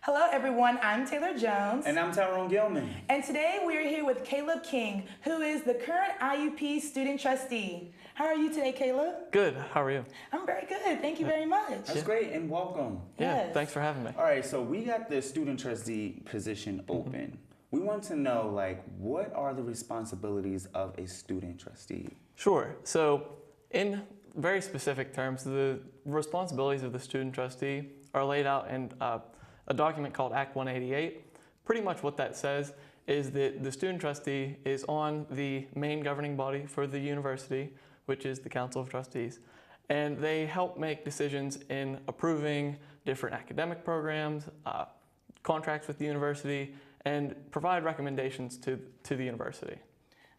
Hello everyone, I'm Taylor Jones. And I'm Tyrone Gilman. And today we are here with Caleb King, who is the current IUP student trustee. How are you today, Caleb? Good, how are you? I'm very good, thank you very much. That's great, and welcome. Yeah, Yes. thanks for having me. All right, so we got the student trustee position open. We want to know, what are the responsibilities of a student trustee? Sure, so in very specific terms, the responsibilities of the student trustee are laid out in a document called Act 188. Pretty much what that says is that the student trustee is on the main governing body for the university, which is the Council of Trustees. And they help make decisions in approving different academic programs, contracts with the university, and provide recommendations to the university.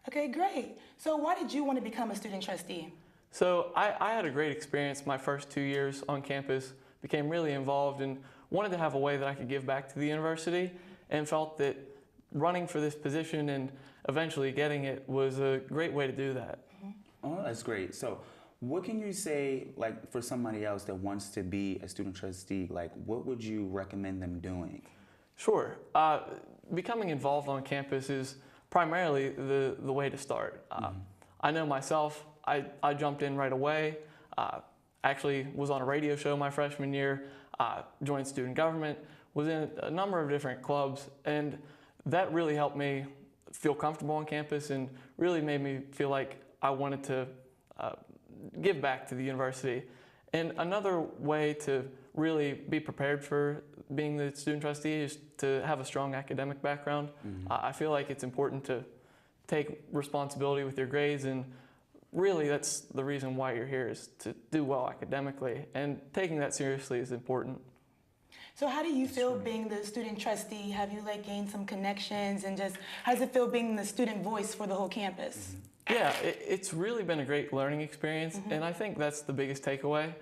Okay, great. So why did you want to become a student trustee? So I had a great experience my first 2 years on campus, became really involved and wanted to have a way that I could give back to the university, and felt that running for this position and eventually getting it was a great way to do that. Oh, that's great. So what can you say, for somebody else that wants to be a student trustee, what would you recommend them doing? Sure. Becoming involved on campus is primarily the way to start. I know myself, I jumped in right away, actually was on a radio show my freshman year, joined student government, was in a number of different clubs, and that really helped me feel comfortable on campus and really made me feel like I wanted to give back to the university. And another way to really be prepared for being the student trustee is to have a strong academic background. I feel like it's important to take responsibility with your grades, and really that's the reason why you're here, is to do well academically, and taking that seriously is important. So how do you feel being the student trustee? Have you gained some connections, and just how does it feel being the student voice for the whole campus? Yeah, it's really been a great learning experience, and I think that's the biggest takeaway.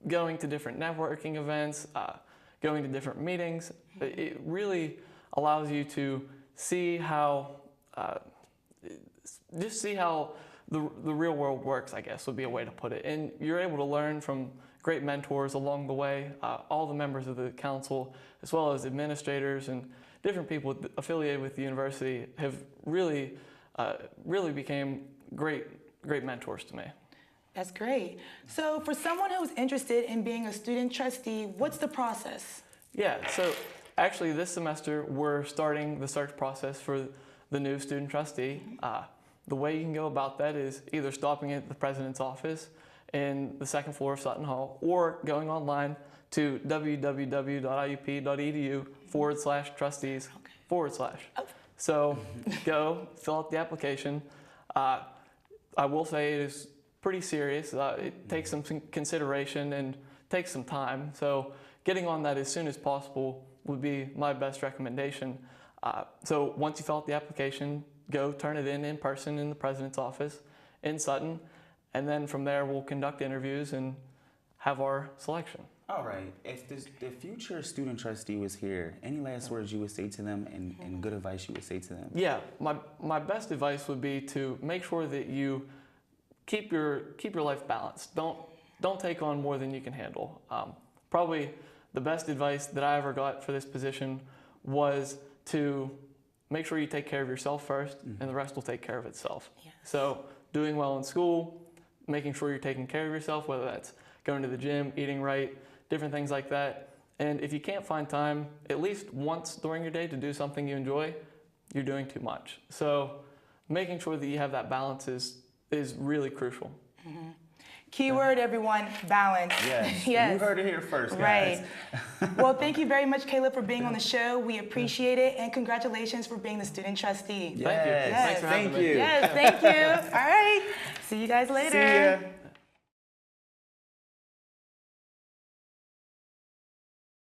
Going to different networking events, going to different meetings, it really allows you to see how, just see how the real world works, I guess would be a way to put it. And you're able to learn from great mentors along the way, all the members of the council, as well as administrators and different people affiliated with the university have really became great mentors to me. That's great. So for someone who's interested in being a student trustee, what's the process? Yeah, so actually this semester we're starting the search process for the new student trustee. The way you can go about that is either stopping at the president's office in the second floor of Sutton Hall, or going online to www.iup.edu/trustees/. So go fill out the application. I will say it is pretty serious. It takes some consideration and takes some time. So getting on that as soon as possible would be my best recommendation. So once you fill out the application, go turn it in person in the president's office in Sutton, and then from there we'll conduct interviews and have our selection. All right. If the future student trustee was here, any last words you would say to them, and good advice you would say to them? Yeah, my best advice would be to make sure that you keep your life balanced. Don't take on more than you can handle. Probably the best advice that I ever got for this position was to make sure you take care of yourself first, and the rest will take care of itself. Yes. So doing well in school, making sure you're taking care of yourself, whether that's going to the gym, eating right, different things like that. And if you can't find time at least once during your day to do something you enjoy, you're doing too much. So making sure that you have that balance is really crucial. Keyword, everyone, balance. Yes. Yes. You heard it here first, Right. guys. Well, thank you very much, Caleb, for being on the show. We appreciate it, and congratulations for being the student trustee. Yes. Thank you. Yes. Thanks for having me. Thank you. Yes, thank you. All right. See you guys later. See ya.